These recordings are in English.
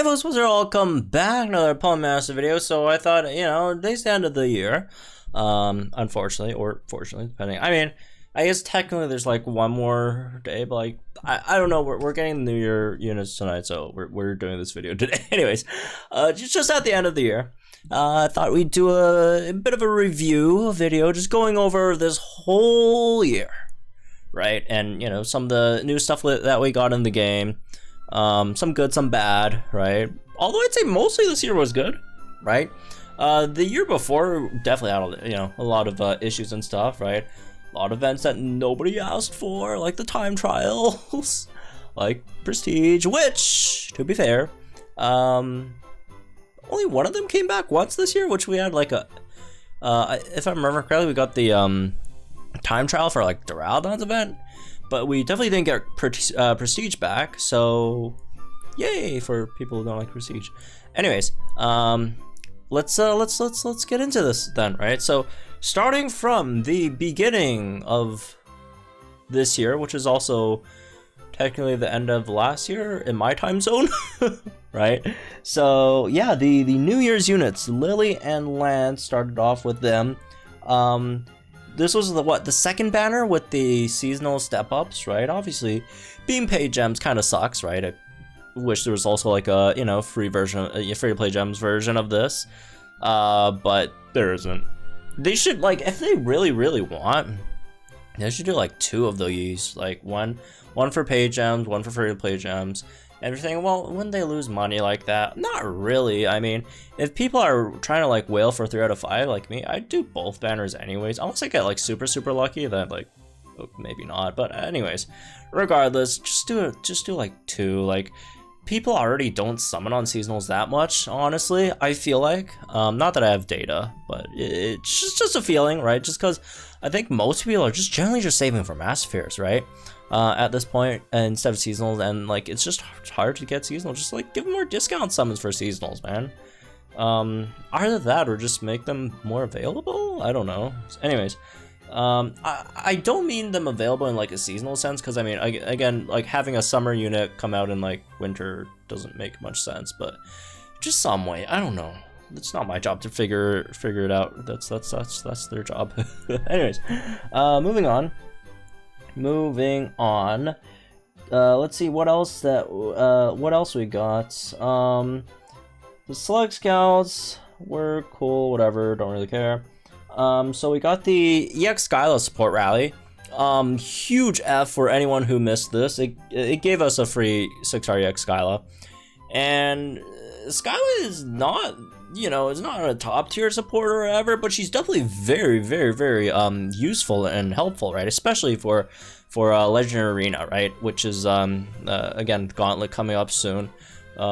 Hey folks, what's up? Welcome back, another Palm Master video. So I thought, today's the end of the year. Unfortunately, or fortunately, depending. I mean, I guess technically there's like one more day, but like, I don't know, we're getting the New Year units tonight, so we're doing this video today. Anyways, just at the end of the year, I thought we'd do a bit of a review video, just going over this whole year, right? And, some of the new stuff that we got in the game. Some good, some bad, right? Although I'd say mostly this year was good, right? The year before definitely had, a lot of issues and stuff, right? A lot of events that nobody asked for, like the time trials, like Prestige, which, to be fair, only one of them came back once this year, which we had like if I remember correctly, we got the time trial for like the Valentines Event. But we definitely didn't get Prestige back, so yay for people who don't like Prestige. Anyways, let's get into this then, right? So starting from the beginning of this year, which is also technically the end of last year in my time zone, right? So yeah, the New Year's units, Lily and Lance, started off with them. This was the second banner with the seasonal step-ups, right? Obviously, being paid gems kind of sucks, right? I wish there was also like a free version, free to play gems version of this, but there isn't. They should, like, if they really want, they should do like two of these, like one for paid gems, one for free to play gems. Everything. Well, when they lose money like that, not really. I mean, if people are trying to like whale for 3 out of 5 like me, I'd do both banners anyways. Unless I get like super lucky, then like maybe not. But anyways, regardless, just do like 2. Like, people already don't summon on seasonals that much, honestly. I feel like not that I have data, but it's just a feeling, right? Just because I think most people are just generally just saving for Master Fears, right? At this point, instead of seasonals, and like it's just hard to get seasonal. Just like give them more discount summons for seasonals, man. Either that or just make them more available. I don't know. Anyways, I don't mean them available in like a seasonal sense, because I mean, again, like having a summer unit come out in like winter doesn't make much sense. But just some way, I don't know. It's not my job to figure it out. That's their job. Anyways, moving on. Let's see what else we got. The Slug Scouts were cool, whatever, don't really care. So we got the EX Skyla support rally. Huge F for anyone who missed this. It gave us a free 6-star EX Skyla. And Skyla is not, is not a top tier supporter or ever, but she's definitely very useful and helpful, right? Especially for Legendary Arena, right? Which is again, Gauntlet coming up soon.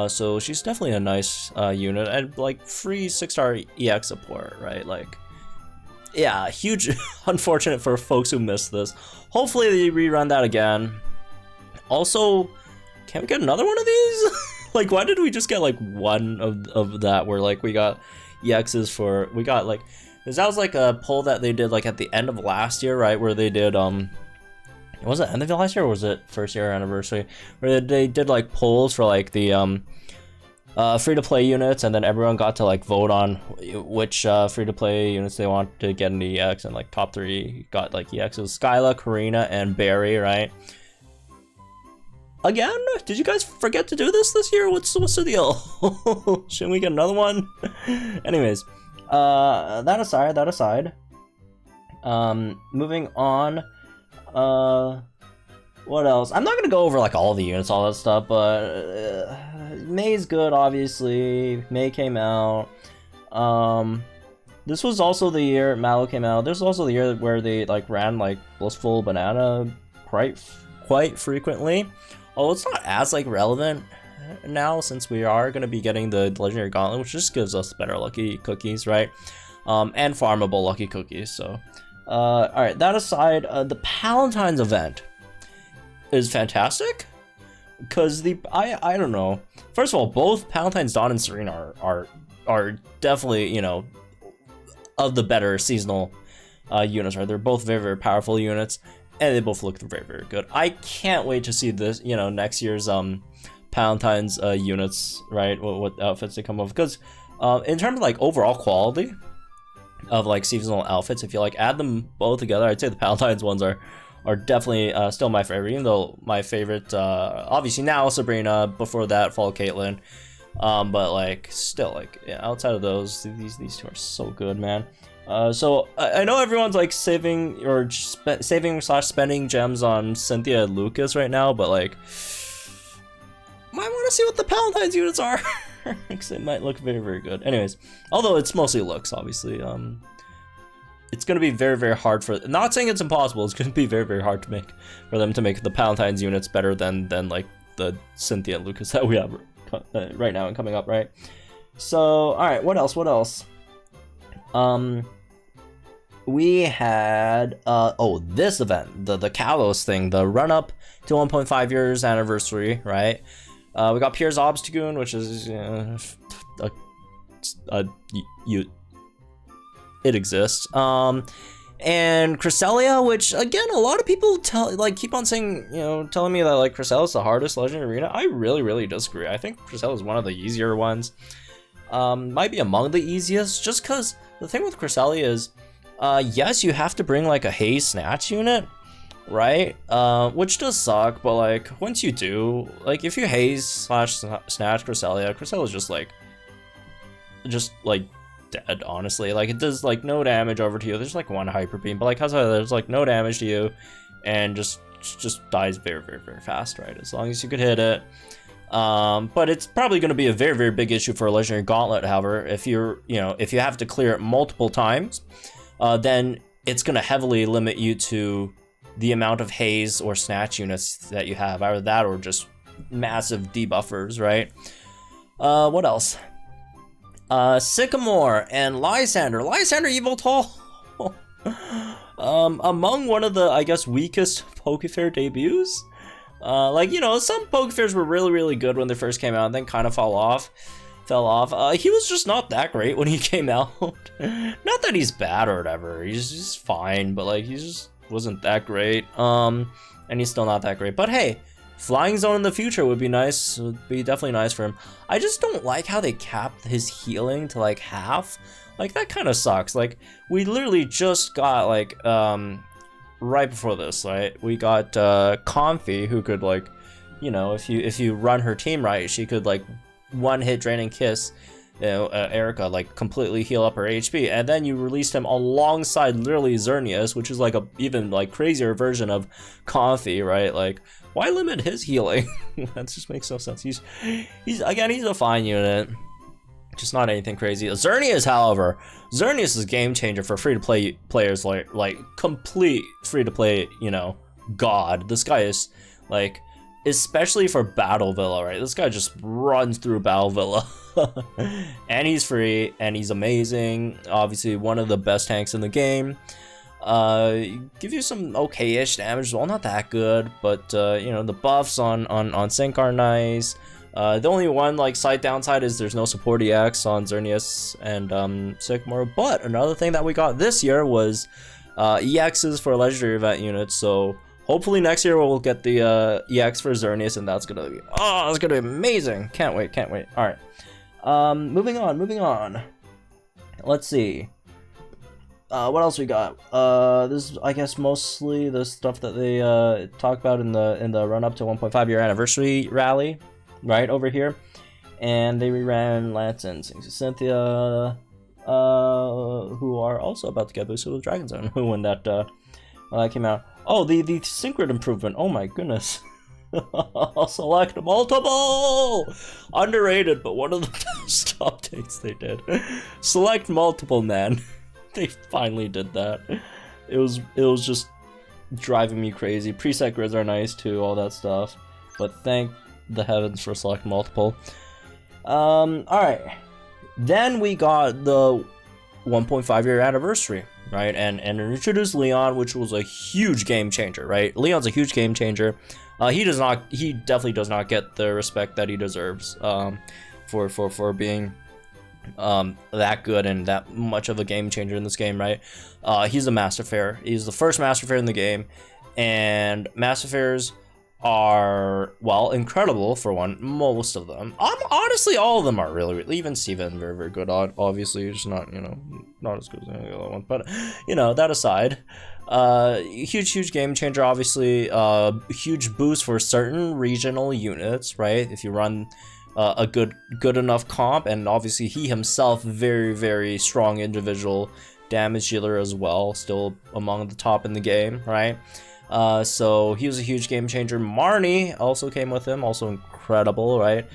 So she's definitely a nice unit, and like free 6-star EX support, right? Like, yeah, huge. Unfortunate for folks who missed this. Hopefully they rerun that again. Also, can we get another one of these? Like, why did we just get like one of that, where like we got EXs for, we got like, because that was like a poll that they did like at the end of last year, right? Where they did was it end of last year, or was it first year anniversary, where they did like polls for like the free to play units, and then everyone got to like vote on which free to play units they want to get an EX, and like top 3 got like EXs: Skyla, Karina, and Barry, right? Again, did you guys forget to do this year? What's the deal? Shouldn't we get another one? Anyways, that aside, moving on. What else? I'm not gonna go over like all the units, all that stuff, but May's good, obviously. May came out. This was also the year Mallow came out. This was also the year where they like ran like Blissful Banana quite frequently. Oh, it's not as like relevant now, since we are going to be getting the Legendary Gauntlet, which just gives us better lucky cookies, right? And farmable lucky cookies. So, all right. That aside, the Valentines Event is fantastic, because I don't know. First of all, both Valentine's Dawn and Serena are definitely of the better seasonal units, right? They're both very powerful units. And they both look very good. I can't wait to see this, next year's Valentines units, right? What outfits they come with, because in terms of like overall quality of like seasonal outfits, if you like add them both together, I'd say the Valentines ones are definitely still my favorite, even though my favorite obviously now Sabrina, before that Fall Caitlyn, but like still, like, yeah, outside of those, these two are so good, man. So I know everyone's like saving or spending gems on Cynthia and Lucas right now, but like might want to see what the Valentines units are. Because it might look very, very good. Anyways, although it's mostly looks, obviously. It's going to be very, very hard for... Not saying it's impossible. It's going to be very, very hard to make... For them to make the Valentines units better than like, the Cynthia and Lucas that we have right now and coming up, right? So, alright, what else? We had... this event. The Kalos thing. The run-up to 1.5 years anniversary, right? We got Pierre's Obstagoon, which is it exists. And Cresselia, which again, a lot of people keep on saying, telling me that like Cresselia's the hardest legendary arena. I really, really disagree. I think Cresselia is one of the easier ones. Might be among the easiest, just because the thing with Cresselia is, yes, you have to bring like a Haze Snatch unit, right? Which does suck, but like once you do, like if you Haze / Snatch Cresselia's just like dead, honestly. Like it does like no damage over to you. There's like one Hyper Beam, but like there's like no damage to you, and just dies very, very, very fast, right? As long as you could hit it. But it's probably going to be a very, very big issue for a Legendary Gauntlet, however, if if you have to clear it multiple times, then it's going to heavily limit you to the amount of Haze or Snatch units that you have. Either that or just massive debuffers, right? What else? Sycamore and Lysander. Lysander Evoltol. Among one of the, I guess, weakest Pokefair debuts. Some Pokefairs were really, really good when they first came out and then kind of fell off. He was just not that great when he came out. Not that he's bad or whatever. He's just fine, but like he just wasn't that great. And he's still not that great. But hey, Flying Zone in the future would be nice. It would be definitely nice for him. I just don't like how they capped his healing to like half. Like that kind of sucks. Like we literally just got like right before this, right? We got Comfy, who could like, if you run her team right, she could like one hit Draining Kiss Erica, like completely heal up her HP, and then you released him alongside literally Xerneas, which is like a even like crazier version of Comfy, right? Like why limit his healing? That just makes no sense. He's a fine unit, just not anything crazy. Xerneas, however, Xerneas is a game changer for free to play players, like complete free to play, god. This guy is like, especially for Battle Villa, right? This guy just runs through Battle Villa. And he's free, and he's amazing. Obviously, one of the best tanks in the game. Give you some okay-ish damage. Well, not that good, but the buffs on Sync are nice. The only one like slight downside is there's no support EX on Xerneas and Sycamore. But another thing that we got this year was EXs for Legendary Event units. So hopefully next year we'll get the EX for Xerneas, and that's gonna be amazing. Can't wait. All right. Moving on. Let's see. What else we got? This is, I guess, mostly the stuff that they talk about in the run up to 1.5 year anniversary rally, right over here. And they reran Lance and Cynthia, who are also about to get boosted with Dragon Zone when that came out. Oh, the Synchron improvement. Oh my goodness. Select multiple! Underrated, but one of the best updates they did. Select multiple, man. They finally did that. It was just driving me crazy. Preset grids are nice too, all that stuff. But thank the heavens for select multiple. Alright. Then we got the 1.5 year anniversary, right? And introduced Leon, which was a huge game changer, right? Leon's a huge game changer. He definitely does not get the respect that he deserves for being that good and that much of a game changer in this game, right? He's a Master Fair. He's the first Master Fair in the game, and Master Fairs are, well, incredible for one. Most of them, honestly, all of them are really, really, even Steven, very, very good. Obviously, just not, you know, not as good as the other one, but, you know, that aside, huge game changer. Obviously, huge boost for certain regional units, right? If you run a good enough comp, and obviously he himself, very, very strong individual damage dealer as well, still among the top in the game, right? So he was a huge game changer. Marnie also came with him, also incredible, right?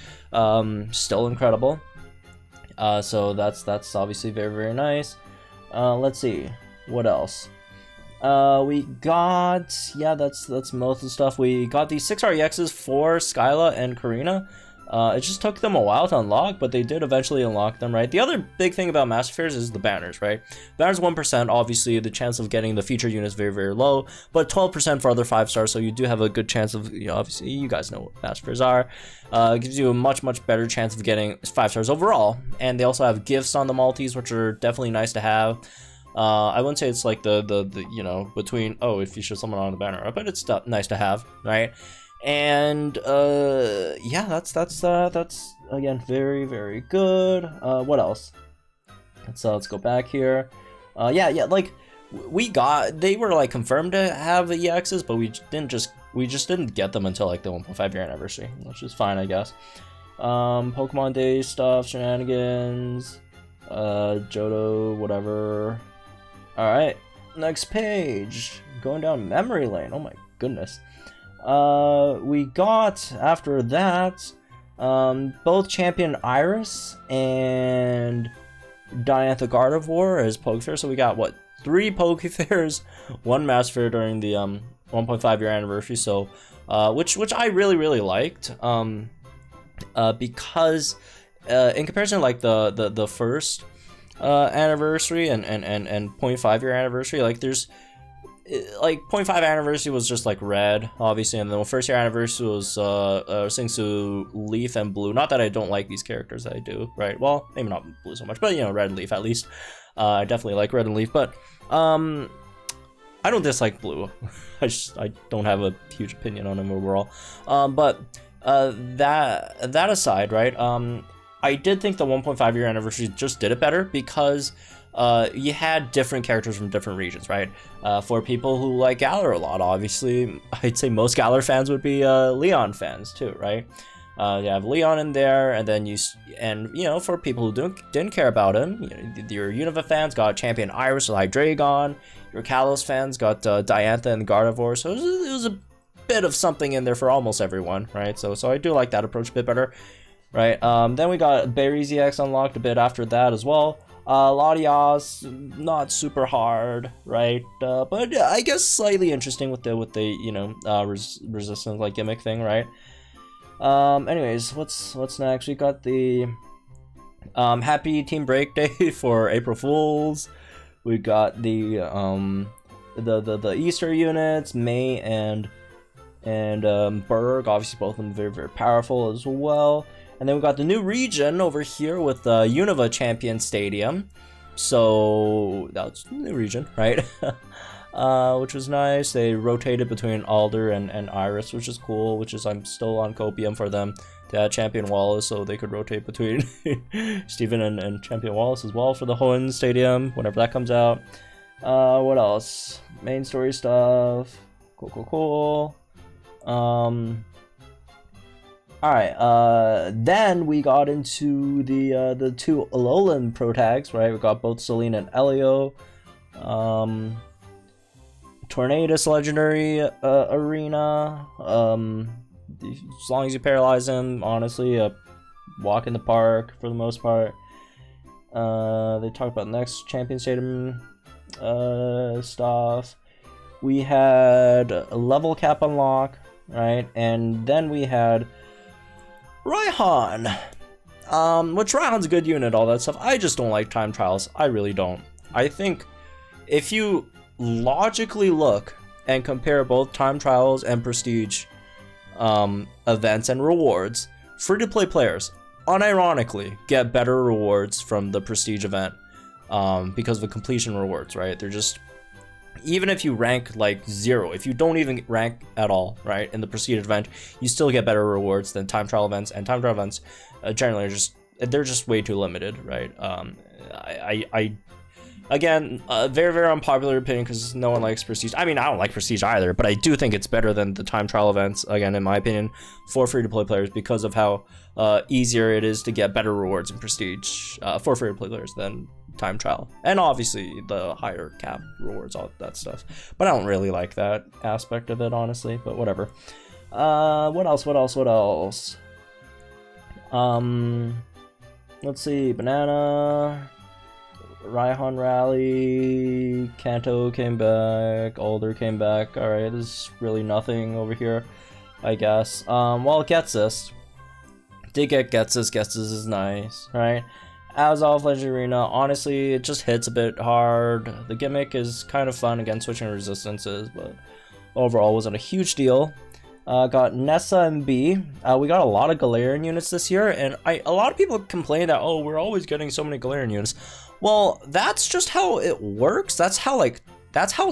Still incredible. So that's obviously very, very nice. Let's see, what else? We got, yeah, that's most of the stuff. We got these 6 REXs for Skyla and Karina. It just took them a while to unlock, but they did eventually unlock them, right? The other big thing about Master Fairs is the banners, right? Banners 1%, obviously the chance of getting the featured unit is very, very low, but 12% for other 5-stars, so you do have a good chance of, you know, obviously you guys know what Master Fairs are. It gives you a much better chance of getting 5-stars overall, and they also have gifts on the Maltese, which are definitely nice to have. I wouldn't say it's like the you know, between, oh, if you show someone on the banner, but it's nice to have, right? And yeah, that's again very, very good. What else? Let's go back here. Yeah, like they were like confirmed to have the EXs, but we just didn't get them until like the 1.5 year anniversary, which is fine, I guess. Pokemon Day stuff, shenanigans, Johto, whatever. All right, next page. Going down memory lane. Oh my goodness. We got, after that, both Champion Iris and Diantha Gardevoir as Pokefair. So we got, what, 3 Pokefairs, 1 Master Fair during the 1.5 year anniversary. So, which I really liked, because in comparison to like the first anniversary and 0.5 year anniversary, like there's, like 0.5 anniversary was just like red, obviously, and then the first year anniversary was Singsu, Leaf, and Blue. Not that I don't like these characters, I do, right? Well, maybe not Blue so much, but you know, Red and Leaf at least. I definitely like Red and Leaf, but I don't dislike Blue. I don't have a huge opinion on him overall. But that aside, right? I did think the 1.5 year anniversary just did it better because you had different characters from different regions, right? For people who like Galar a lot, obviously, I'd say most Galar fans would be Leon fans too, right? You have Leon in there, and then you know, for people who didn't care about him, you know, your Unova fans got Champion Iris with Hydreigon, your Kalos fans got Diantha and Gardevoir, so it was a bit of something in there for almost everyone, right? So I do like that approach a bit better, right? Then we got Berry's EX unlocked a bit after that as well. Latias, not super hard, right? But I guess slightly interesting with the you know, resistance like gimmick thing, right? Anyways, what's next? We got the Happy Team Break Day for April Fools. We got the Easter units, May and Berg. Obviously, both of them very, very powerful as well. And then we got the new region over here with the Unova Champion Stadium. So that's the new region, right? Which was nice. They rotated between Alder and Iris, which is cool. Which is, I'm still on copium for them to add Champion Wallace, so they could rotate between Steven and Champion Wallace as well for the Hoenn Stadium whenever that comes out. What else? Main story stuff. Cool. Alright, then we got into the 2 Alolan Protags, right? We got both Celine and Elio. Tornadus Legendary Arena. As long as you paralyze him, honestly, a walk in the park for the most part. They talked about next Champion Stadium stuff. We had a level cap unlock, right? And then we had Raihan, which Raihan's a good unit, all that stuff. I just don't like time trials. I really don't. I think if you logically look and compare both time trials and prestige events and rewards, free-to-play players unironically get better rewards from the prestige event because of the completion rewards, right? They're just even if you rank like 0, if you don't even rank at all, right, in the Prestige event, you still get better rewards than time trial events, and time trial events generally are they're just way too limited, right? Again, very, very unpopular opinion because no one likes Prestige. I mean, I don't like Prestige either, but I do think it's better than the time trial events, again, in my opinion, for free-to-play players because of how easier it is to get better rewards in Prestige for free-to-play players than time trial. And obviously, the higher cap rewards, all that stuff. But I don't really like that aspect of it, honestly, but whatever. What else? Let's see, Banana... Raihan Rally, Kanto came back, Alder came back. Alright, there's really nothing over here, I guess. Well, Getsus. Did get Getsus. Getsus is nice, right? Azov Legend Arena, honestly, it just hits a bit hard. The gimmick is kind of fun, again, switching resistances, but overall wasn't a huge deal. Got Nessa and B. We got a lot of Galarian units this year, and a lot of people complain that, oh, we're always getting so many Galarian units. Well, that's just how it works. That's how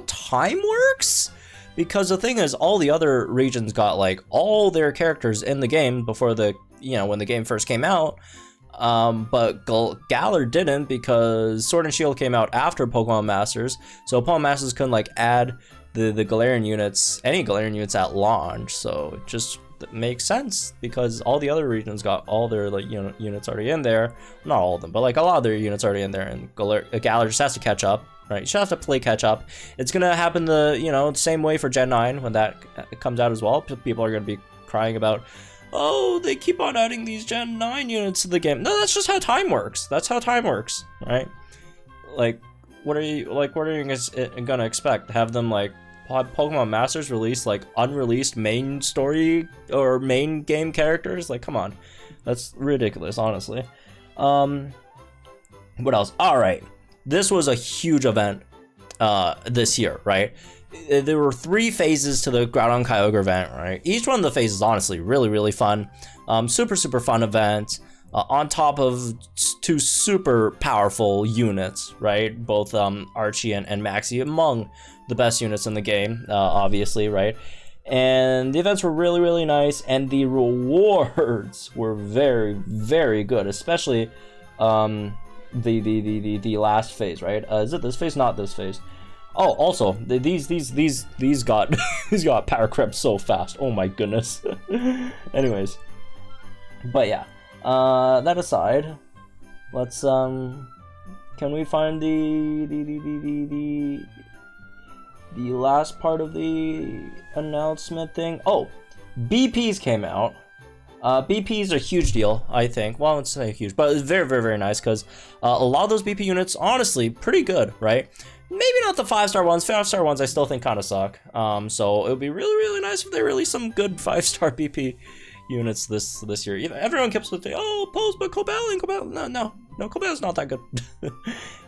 time works. Because the thing is, all the other regions got like all their characters in the game before when the game first came out. But Galar didn't because Sword and Shield came out after Pokemon Masters. So Pokemon Masters couldn't like add the Galarian units, any Galarian units at launch. So it just makes sense because all the other regions got all their like units already in there. Not all of them, but like a lot of their units already in there, and Galar just has to catch up, right? You just have to play catch up. It's gonna happen the same way for Gen 9 when that comes out as well. People are gonna be crying about, oh, they keep on adding these Gen 9 units to the game. No, that's just how time works. That's how time works, right? Like, what are you guys gonna expect? Have them like Pokemon Masters release like unreleased main story or main game characters? Like, come on, that's ridiculous, honestly. What else? All right, this was a huge event this year, right? There were 3 phases to the Groudon Kyogre event, right? Each one of the phases honestly really, really fun. Super fun event. On top of 2 super powerful units, right? Both Archie and Maxie, among the best units in the game, obviously, right? And the events were really, really nice, and the rewards were very, very good, especially the last phase, right? Is it this phase? Not this phase. Oh, also, these got these got power crept so fast. Oh my goodness. Anyways, but yeah. That aside, let's can we find the last part of the announcement thing? Oh, BPs came out. BPs are a huge deal, I think. Well, let's say huge, but it's very, very, very nice because a lot of those BP units, honestly, pretty good, right? Maybe not the 5-star ones. 5-star ones I still think kind of suck. So it would be really, really nice if they release some good 5-star BP units this year. Everyone keeps saying, oh, Pulse, but Cobalion. No, Cobalion not that good.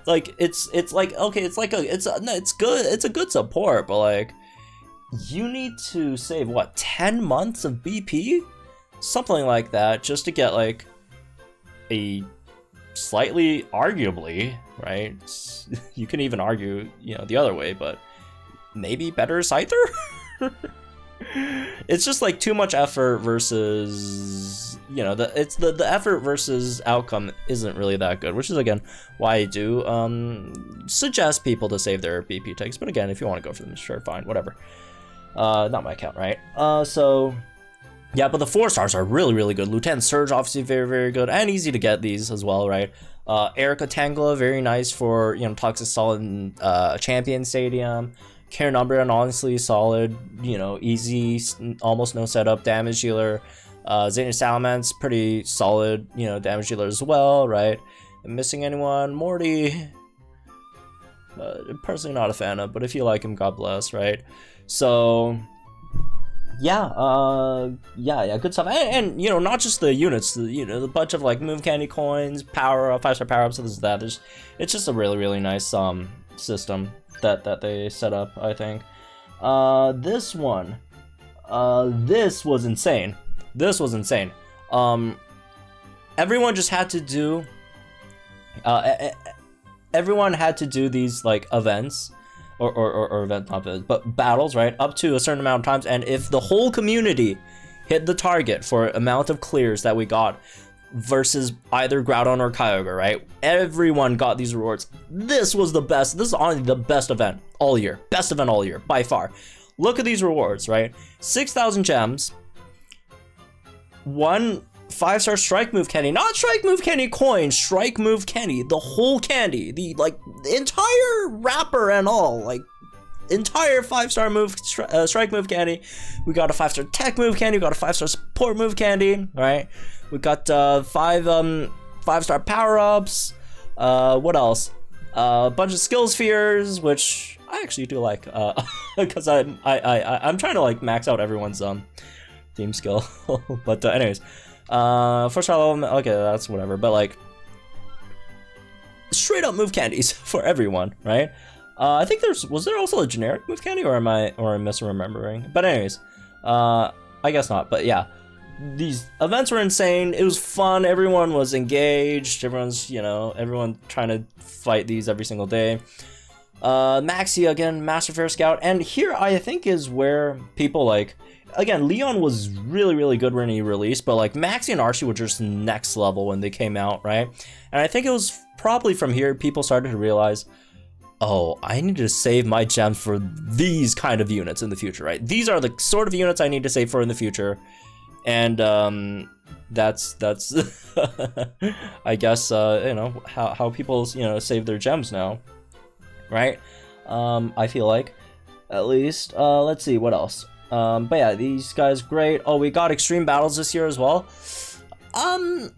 Like it's like, okay, it's good. It's a good support, but like you need to save what, 10 months of BP, something like that, just to get like a slightly, arguably, right? You can even argue, the other way, but maybe better Scyther. It's just like too much effort versus, the effort versus outcome isn't really that good, which is again why I do suggest people to save their BP tags. But again, if you want to go for them, sure, fine, whatever. Not my account, right? So yeah, but the 4-stars are really, really good. Lieutenant Surge, obviously very, very good and easy to get these as well, right? Erica Tangela, very nice for Toxic Solid Champion Stadium. Karen Umbreon, honestly solid, easy, almost no setup damage dealer. Xenia Salamence, pretty solid, damage dealer as well, right? I'm missing anyone? Morty, personally not a fan of, but if you like him, God bless, right? So yeah, good stuff. And not just the units, the bunch of like move candy coins, 5-star power-ups, this that. It's just a really, really nice system that they set up, I think. This one, this was insane. Everyone just had to do everyone had to do these like events or event, not events, but battles, right? Up to a certain amount of times, and if the whole community hit the target for amount of clears that we got versus either Groudon or Kyogre, right? Everyone got these rewards. This was the best. This is honestly the best event all year. Best event all year, by far. Look at these rewards, right? 6,000 gems. 1 5-star strike move candy. Not strike move candy coin, strike move candy. The whole candy. The, like, the entire wrapper and all. Like, entire 5-star move strike move candy. We got a 5-star tech move candy. We got a 5-star support move candy, right? We got 5-star power-ups. What else? A bunch of skill spheres, which I actually do like, because I'm trying to like max out everyone's theme skill. But anyways, first level, okay, that's whatever. But like, straight up move candies for everyone, right? I think was there also a generic move candy, or am I misremembering? But anyways, I guess not. But yeah, these events were insane. It was fun. Everyone was engaged. Everyone trying to fight these every single day. Maxie again, Master Fair Scout, and here I think is where people like. Again, Leon was really, really good when he released, but like Maxie and Archie were just next level when they came out, right? And I think it was probably from here people started to realize, oh, I need to save my gems for these kind of units in the future, right? These are the sort of units I need to save for in the future. And that's I guess how people save their gems now, right? I feel like, at least. Let's see what else. But yeah, these guys great. Oh, we got extreme battles this year as well. I'm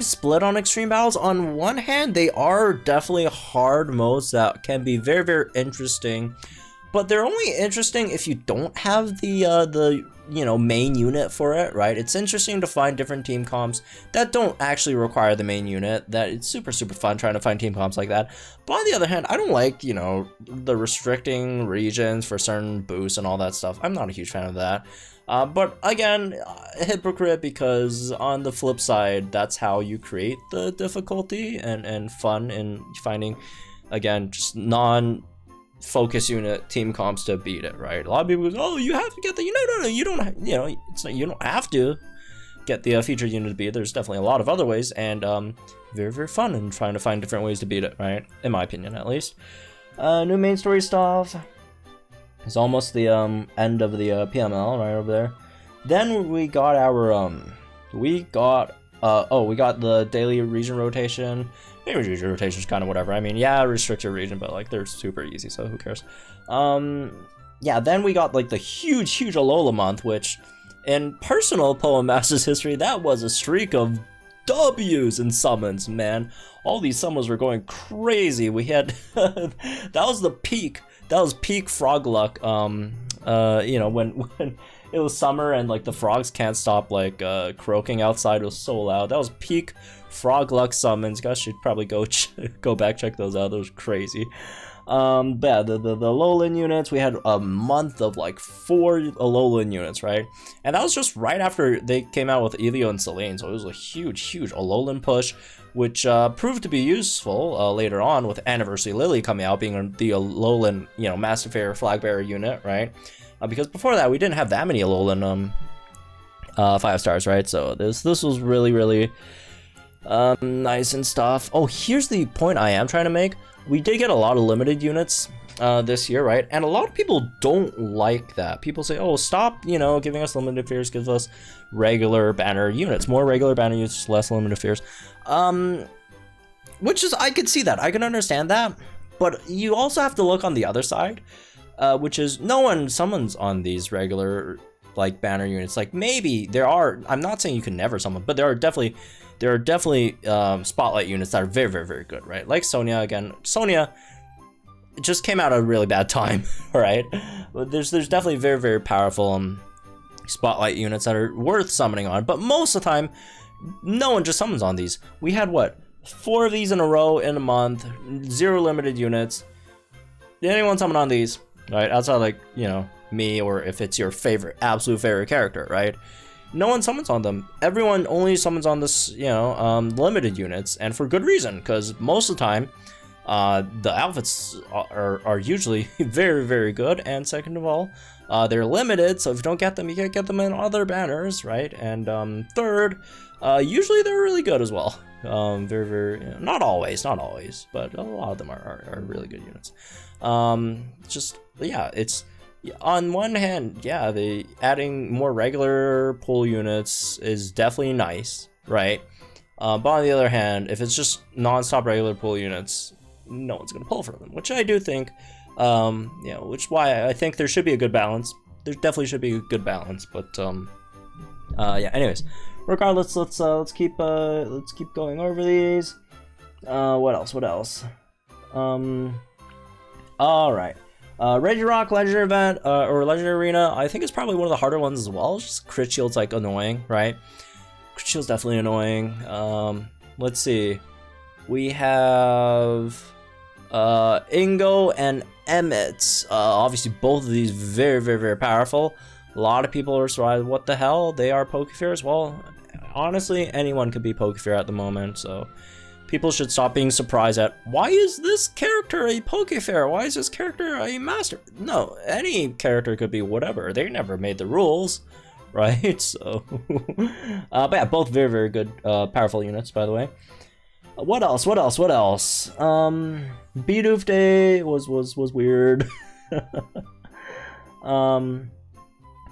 split on extreme battles. On one hand, they are definitely hard modes that can be very, very interesting, but they're only interesting if you don't have the main unit for it, right? It's interesting to find different team comps that don't actually require the main unit. That it's super, super fun trying to find team comps like that. But on the other hand, I don't like, the restricting regions for certain boosts and all that stuff. I'm not a huge fan of that. But again, hypocrite, because on the flip side, that's how you create the difficulty and fun in finding, again, just focus unit team comps to beat it, right? A lot of people go, oh, you have to get the no, you don't, you don't have to get the featured unit to beat it. There's definitely a lot of other ways, and very, very fun in trying to find different ways to beat it, right? In my opinion, at least. New main story stuff. It's almost the end of the PML right over there. Then we got our we got the daily region rotation. Maybe region rotation is kind of whatever. I mean, yeah, restricted region, but like they're super easy, so who cares? Yeah, then we got like the huge Alola month, which in personal Poem Masters history, that was a streak of W's and summons, man. All these summons were going crazy. We had that was the peak. That was peak frog luck. When it was summer and like the frogs can't stop like croaking outside. It was so loud. That was peak frog luck summons. Guys should probably go back, check those out. Those were crazy. But yeah, the Alolan units, we had a month of like 4 Alolan units, right? And that was just right after they came out with Elio and Selene, so it was a huge Alolan push, which proved to be useful later on with Anniversary Lily coming out, being the Alolan, Master Fair flag bearer unit, right? Because before that, we didn't have that many Alolan 5 stars, right? So this was really nice and stuff. Oh, here's the point I am trying to make. We did get a lot of limited units this year, right? And a lot of people don't like that. People say, oh, stop, giving us limited fears, give us regular banner units. More regular banner units, less limited fears. Which is, I could see that. I can understand that. But you also have to look on the other side, which is no one summons on these regular, like, banner units. Like, maybe there are, I'm not saying you can never summon, but there are definitely spotlight units that are very, very, very good, right? Like Sonia, again. Sonia just came out at a really bad time, right? But there's definitely very, very powerful spotlight units that are worth summoning on, but most of the time, no one just summons on these. We had, what, 4 of these in a row in a month, 0 limited units. Did anyone summon on these, right? Outside, like, me, or if it's your absolute favorite character, right? No one summons on them. Everyone only summons on this, limited units, and for good reason, because most of the time, The outfits are usually very, very good, and second of all, they're limited, so if you don't get them, you can't get them in other banners, right? And third, usually they're really good as well. Very, very, you know, not always, but a lot of them are really good units. Just, yeah, it's, on one hand, yeah, the adding more regular pull units is definitely nice, right? But on the other hand, if it's just non-stop regular pull units, no one's gonna pull for them, which I do think, you know, which why I think there should be a good balance. There definitely should be a good balance, but yeah. Anyways, regardless, let's keep going over these. What else? All right. Regirock Legendary Event or Legendary Arena, I think it's probably one of the harder ones as well. Just crit shield's like annoying, right? Crit shield's definitely annoying. Let's see. We have Ingo and Emmett. Obviously, both of these very, very, very powerful. A lot of people are surprised. What the hell? They are Pokefears? Well, honestly, anyone could be Pokefear at the moment, so people should stop being surprised at, why is this character a Pokefear? Why is this character a master? No, any character could be whatever. They never made the rules, right? So, but yeah, both very, very good, powerful units, by the way. What else? Bidoof Day was weird.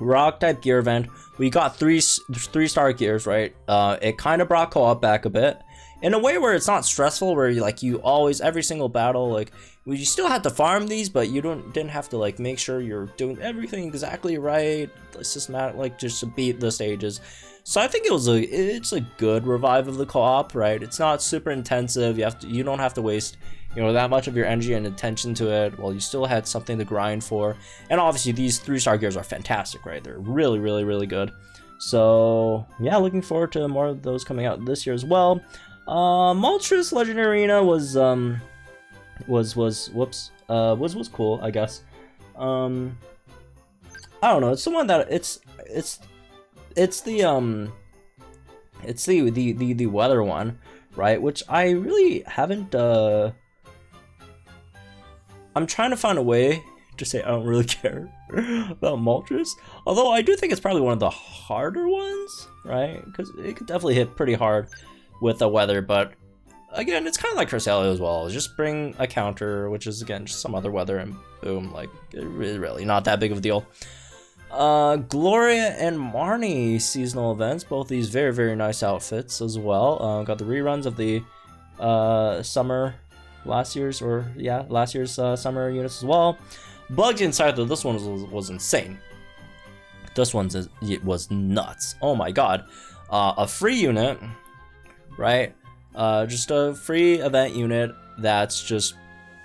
Rock type gear event. We got three star gears, right? It kind of brought co-op back a bit, in a way where it's not stressful, where you always, every single battle, like, you still had to farm these, but you didn't have to like make sure you're doing everything exactly right, systematic, like, just to beat the stages. So I think it's a good revive of the co-op, right? It's not super intensive. You don't have to waste, you know, that much of your energy and attention to it. Well, you still had something to grind for, and obviously these 3-star gears are fantastic, right? They're really, really, really good. So yeah, looking forward to more of those coming out this year as well. Moltres Legendary Arena was cool, I guess. I don't know. It's the one that it's the weather one, right? Which I really haven't. I'm trying to find a way to say I don't really care about Moltres, although I do think it's probably one of the harder ones, right? Because it could definitely hit pretty hard with the weather, but again, it's kind of like Cresselia as well. Just bring a counter, which is again just some other weather, and boom, like really not that big of a deal. Gloria and Marnie seasonal events, both these very, very nice outfits as well. Got the reruns of the last year's summer units as well. Bugged inside though, this one was insane. This it was nuts. Oh my god. A free unit, right? Just a free event unit that's just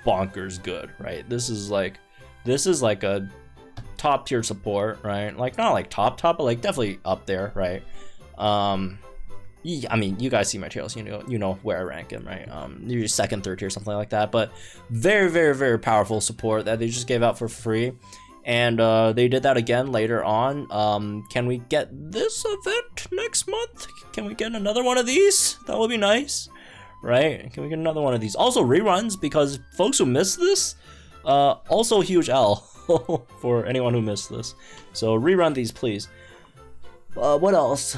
bonkers good, right? This is like a top tier support, right? Like not like top, but like definitely up there, right? I mean, you guys see my trails, you know where I rank him, right? You're second, third tier, something like that. But very, very, very powerful support that they just gave out for free, and they did that again later on. Can we get this event next month? Can we get another one of these? That would be nice, right? Can we get another one of these? Also reruns, because folks who missed this, also huge L for anyone who missed this. So rerun these, please. What else?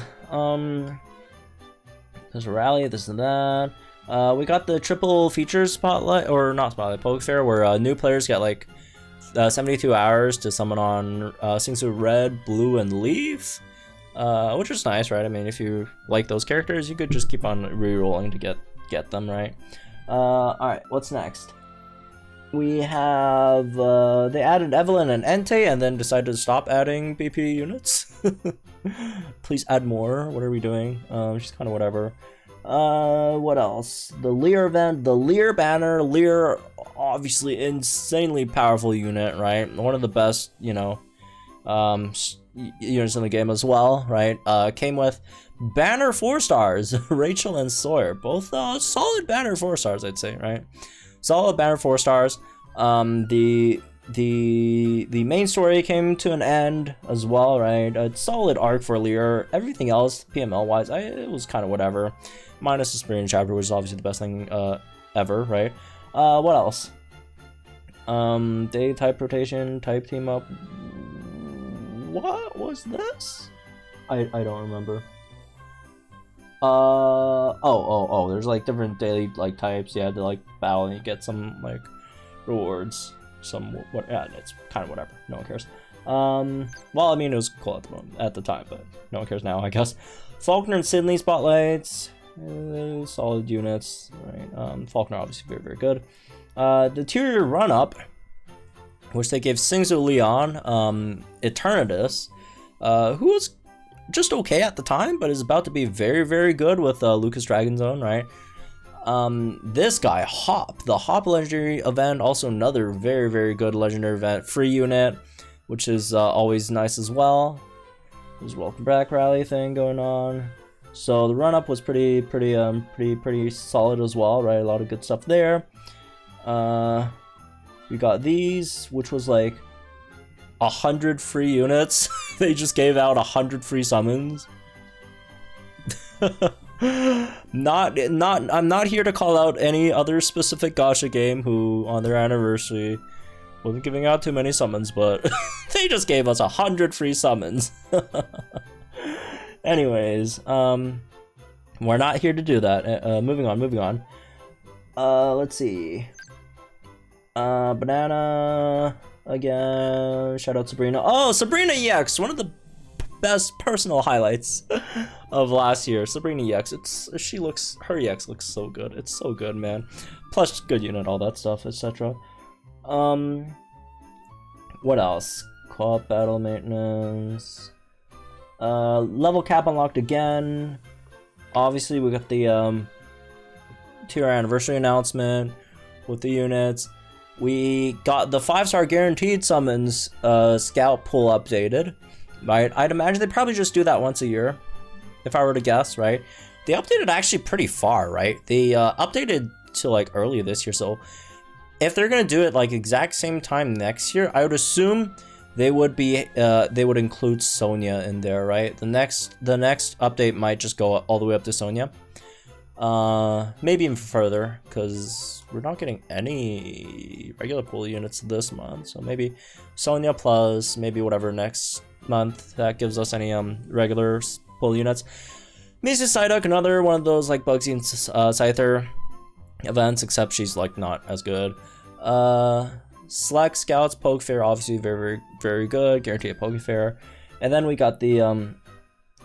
There's a rally, this and that. We got the triple features spotlight, or not spotlight, Pokefair, where new players get like 72 hours to summon on Singsu Red, Blue, and Leaf, which is nice, right? I mean, if you like those characters, you could just keep on re-rolling to get them, right? Alright, what's next? We have, they added Evelyn and Entei and then decided to stop adding BP units. Please add more. What are we doing? Just kind of whatever. What else? The Leer event, the Leer banner. Leer, obviously insanely powerful unit, right? One of the best, units in the game as well, right? Came with banner 4 stars, Rachel and Sawyer, both solid banner 4 stars, I'd say, right? Solid banner 4 stars. The main story came to an end as well, right? A solid arc for Leer. Everything else, PML wise, it was kind of whatever. Minus the Spring chapter, which is obviously the best thing ever, right? What else? Day type rotation, type team up. What was this? I don't remember. There's like different daily like types. You had to like battle and you get some like rewards. It's kind of whatever. No one cares. Well, I mean, it was cool at the time, but no one cares now, I guess. Falkner and Sydney spotlights. Solid units, right? Falkner obviously very, very good. The tier run-up, which they gave Singzu Leon, Eternatus, who was just okay at the time, but is about to be very, very good with Lucas Dragon Zone, right? This guy, Hop, the Hop Legendary Event, also another very, very good Legendary Event, free unit, which is always nice as well. There's a welcome back rally thing going on. So the run-up was pretty solid as well, right? A lot of good stuff there. We got these, which was like 100 free units. They just gave out 100 free summons. I'm not here to call out any other specific gacha game who on their anniversary wasn't giving out too many summons, but they just gave us 100 free summons. Anyways, we're not here to do that. Moving on. Let's see. Banana again. Shout out Sabrina. Oh, Sabrina EX, one of the best personal highlights of last year. Sabrina EX. Her EX looks so good. It's so good, man. Plus good unit, all that stuff, etc. What else? Co-op battle maintenance. Level cap unlocked again. Obviously, we got the tier anniversary announcement with the units. We got the 5-star guaranteed summons scout pool updated. Right, I'd imagine they probably just do that once a year, if I were to guess. Right, they updated actually pretty far. Right, they updated to like early this year. So if they're gonna do it like exact same time next year, I would assume they would include Sonya in there, right? The next update might just go all the way up to Sonya. Maybe even further, because we're not getting any regular pool units this month. So maybe Sonya plus maybe whatever next month that gives us any regular pool units. Mizu Psyduck, another one of those like Bugsy and Scyther events, except she's like not as good. Slack Scouts, Poke Fair, obviously very, very, very good, guaranteed Poke Fair. And then we got the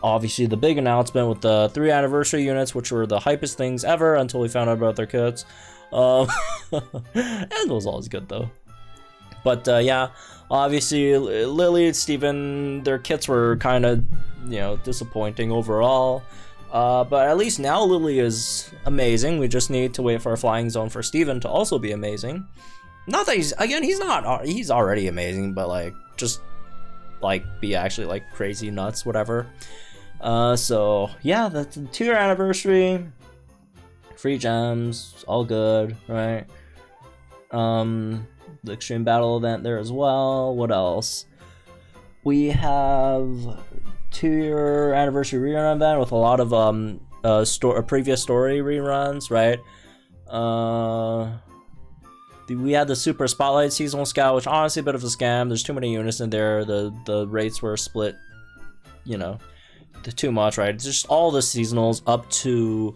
obviously the big announcement with the 3 anniversary units, which were the hypest things ever until we found out about their kits. And it was always good though. But yeah, obviously Lily and Steven, their kits were kind of, disappointing overall. But at least now Lily is amazing. We just need to wait for a flying zone for Steven to also be amazing. Not that he's already amazing, but like just like be actually like crazy nuts, whatever. So yeah, that's the 2-year anniversary, free gems, all good, right? The extreme battle event there as well. What else? We have 2-year anniversary rerun event with a lot of previous story reruns, right? We had the Super Spotlight Seasonal Scout, which honestly a bit of a scam. There's too many units in there. The rates were split, too much, right? It's just all the seasonals up to,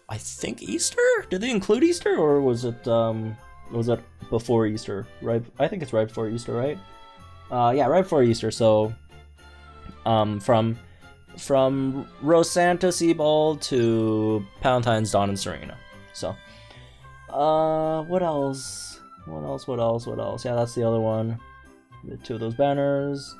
I think, Easter? Did they include Easter, or was it before Easter? Right? I think it's right before Easter, right? Yeah, right before Easter. So, from Rosanta Seaball to Valentines Dawn and Serena. So. What else? Yeah, that's the other one. The 2 of those banners.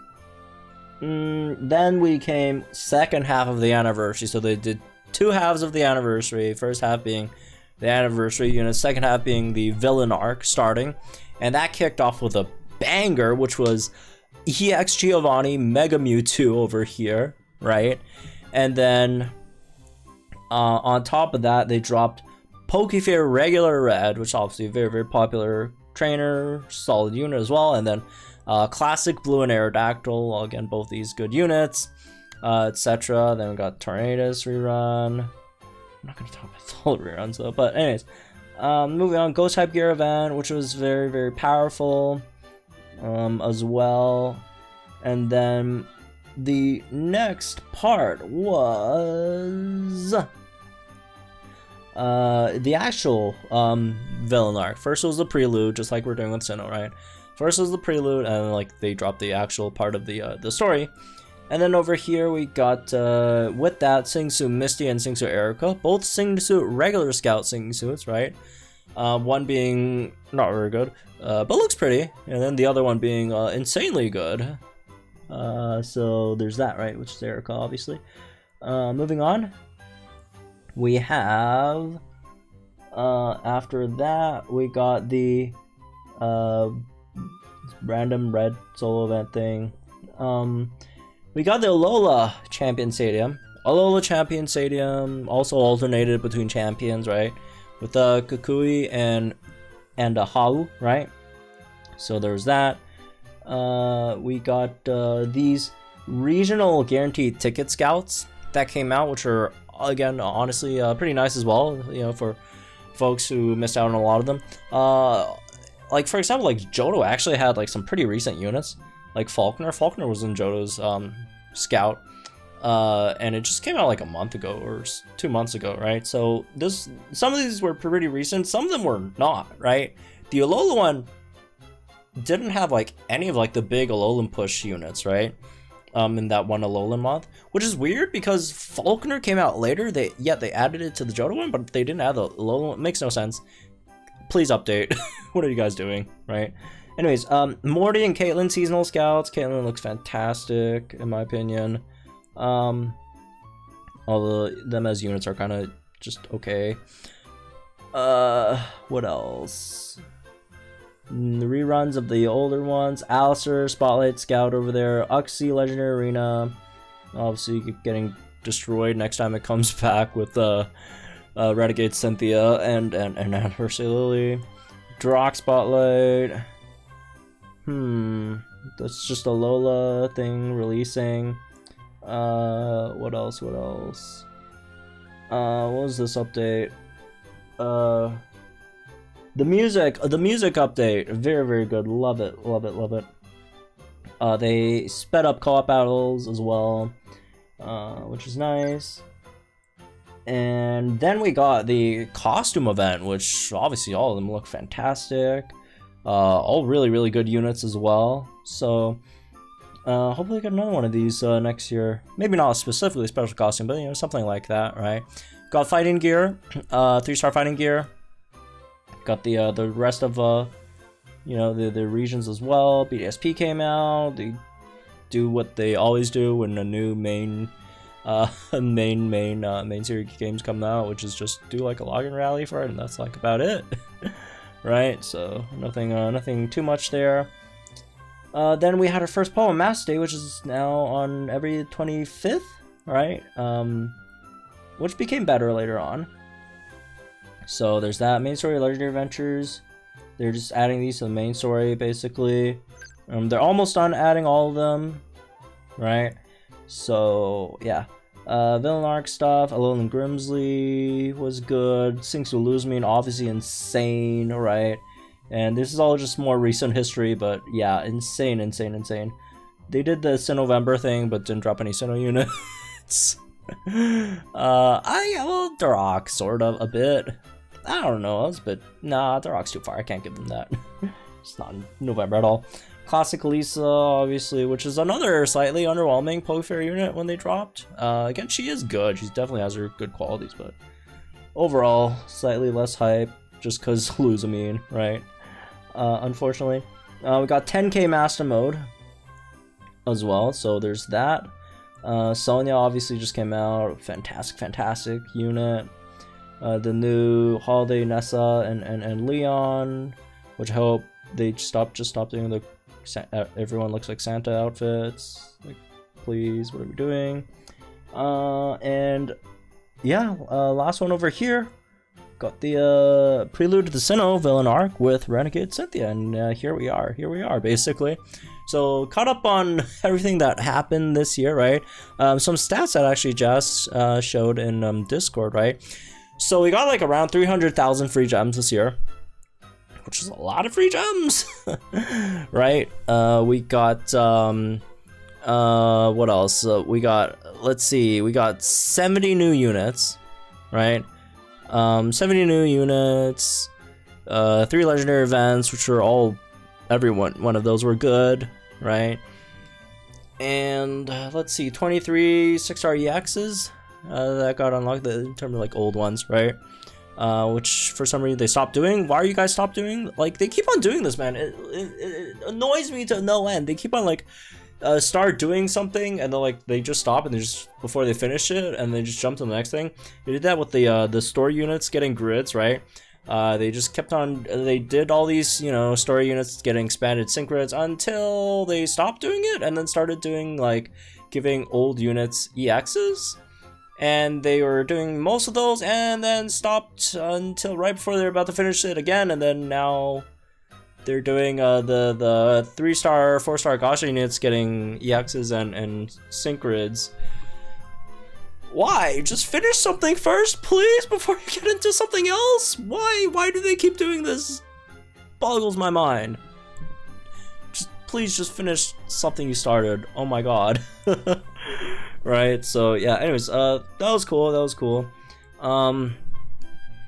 Then we came second half of the anniversary. So they did 2 halves of the anniversary. First half being the anniversary unit, second half being the villain arc starting. And that kicked off with a banger, which was EX Giovanni Mega Mewtwo over here, right? And then on top of that, they dropped Pokefair Regular Red, which is obviously a very, very popular trainer, solid unit as well. And then Classic Blue and Aerodactyl, again, both these good units, etc. Then we got Tornadus rerun. I'm not going to talk about all the reruns though, but anyways. Moving on, Ghost type gear event, which was very, very powerful as well. And then the next part was the actual villain arc. First was the prelude, just like we're doing with Sinnoh, right? First was the prelude, and then, like, they dropped the actual part of the story. And then over here we got, with that, Singsu Misty and Singsu Erica. Both Singsu regular scout Singing suits, right? One being not very good, but looks pretty. And then the other one being insanely good. So there's that, right? Which is Erica, obviously. Moving on. We have, after that, we got the random red solo event thing. We got the Alola Champion Stadium. Alola Champion Stadium also alternated between champions, right? With Kukui and Hau, right? So there's that. We got these regional guaranteed ticket scouts that came out, which are, again, honestly, pretty nice as well, you know, for folks who missed out on a lot of them. Like, for example, like, Johto actually had, like, some pretty recent units. Like Falkner. Falkner was in Johto's scout, and it just came out like a month ago or 2 months ago, right? So some of these were pretty recent, some of them were not, right? The Alola one didn't have like any of like the big Alolan push units, right? In that one Alolan month, which is weird because Falkner came out later. They added it to the Johto one, but they didn't add the Alolan. It makes no sense. Please update. What are you guys doing, right? Anyways, Morty and Caitlyn seasonal scouts. Caitlyn looks fantastic in my opinion. Although them as units are kind of just okay. What else? The reruns of the older ones. Alistair, Spotlight Scout over there. Uxie, Legendary Arena. Obviously getting destroyed next time it comes back with Renegade Cynthia and Anniversary Lily. Drock Spotlight. That's just a Lola thing releasing. What else? What was this update? The music update, very, very good. Love it. They sped up co-op battles as well, which is nice. And then we got the costume event, which obviously all of them look fantastic. All really, really good units as well. So hopefully get another one of these next year. Maybe not specifically special costume, but you know, something like that, right? Got fighting gear, 3-star fighting gear. Got the rest of you know, the regions as well. BDSP came out. They do what they always do when a new main series games come out, which is just do like a login rally for it, and that's like about it. Right, so nothing too much there. Then we had our first Poem Master Day, which is now on every 25th, right? Which became better later on. So there's that. Main story, Legendary Adventures. They're just adding these to the main story, basically. They're almost done adding all of them, right? So yeah. Villain arc stuff. Alolan Grimsley was good. Sinks Will Lose Me, and obviously insane, right? And this is all just more recent history, but yeah, insane. They did the Sinnovember thing, but didn't drop any Sinnoh units. Well, Darok, sort of, a bit. I don't know, it's a bit. Nah, Darok's too far. I can't give them that. It's not in November at all. Classic Lisa, obviously, which is another slightly underwhelming Pokefair unit when they dropped. Again, she is good. She definitely has her good qualities, but overall, slightly less hype just because Luzamine, right? Unfortunately. We got 10k Master Mode as well, so there's that. Sonya obviously just came out. Fantastic unit. The new Holiday Nessa and Leon, which I hope they stop doing the everyone looks like Santa outfits. Like, please, what are we doing? And yeah, last one over here. Got the prelude to the Sinnoh villain arc with Renegade Cynthia, and here we are basically. So caught up on everything that happened this year, right? Some stats that actually just showed in Discord, right? So we got like around 300,000 free gems this year, which is a lot of free gems, right? We got what else? We got, let's see, we got 70 new units, right? 70 new units, 3 legendary events, which are all, one of those were good, right? And let's see, 23 6-star EXs that got unlocked, in terms of like old ones, right? Which for some reason they stopped doing. Why are you guys stopped doing? Like, they keep on doing this, man. It annoys me to no end. They keep on like start doing something and then like they just stop and they just, before they finish it, and they just jump to the next thing. They did that with the store units getting grids, right? They just kept on, they did all these, you know, story units getting expanded sync grids until they stopped doing it, and then started doing like giving old units EXs. And they were doing most of those and then stopped until right before they're about to finish it again, and then now they're doing the 3-star, 4-star Gacha units getting EXs and sync grids. Why? Just finish something first, please, before you get into something else? Why do they keep doing this? Boggles my mind. Please just finish something you started. Oh my god. Right, so yeah, anyways, that was cool.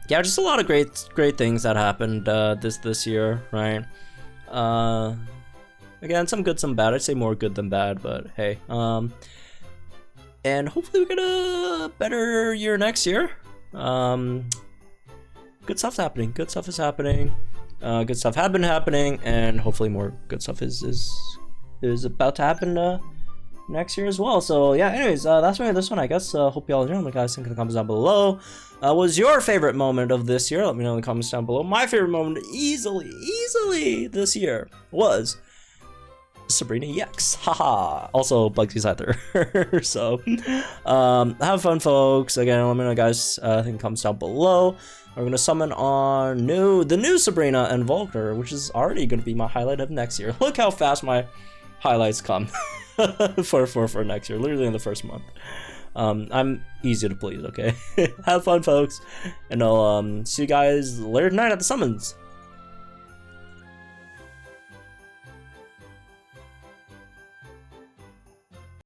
Yeah, just a lot of great things that happened this year, right? Again, some good, some bad. I'd say more good than bad, but hey. And hopefully we get a better year next year. Good stuff's happening. Good stuff is happening. Good stuff have been happening, and hopefully more good stuff is about to happen next year as well. So yeah, anyways, that's me this one, I guess. Hope you all enjoyed. Let me guys think in the comments down below. What was your favorite moment of this year? Let me know in the comments down below. My favorite moment easily this year was Sabrina EX. Haha. Also Bugsy's either. So have fun, folks. Again, let me know guys think in the comments down below. We're gonna summon on the new Sabrina and Volker, which is already gonna be my highlight of next year. Look how fast my highlights come. for next year, literally in the first month. I'm easy to please, okay? Have fun, folks, and I'll see you guys later tonight at the summons.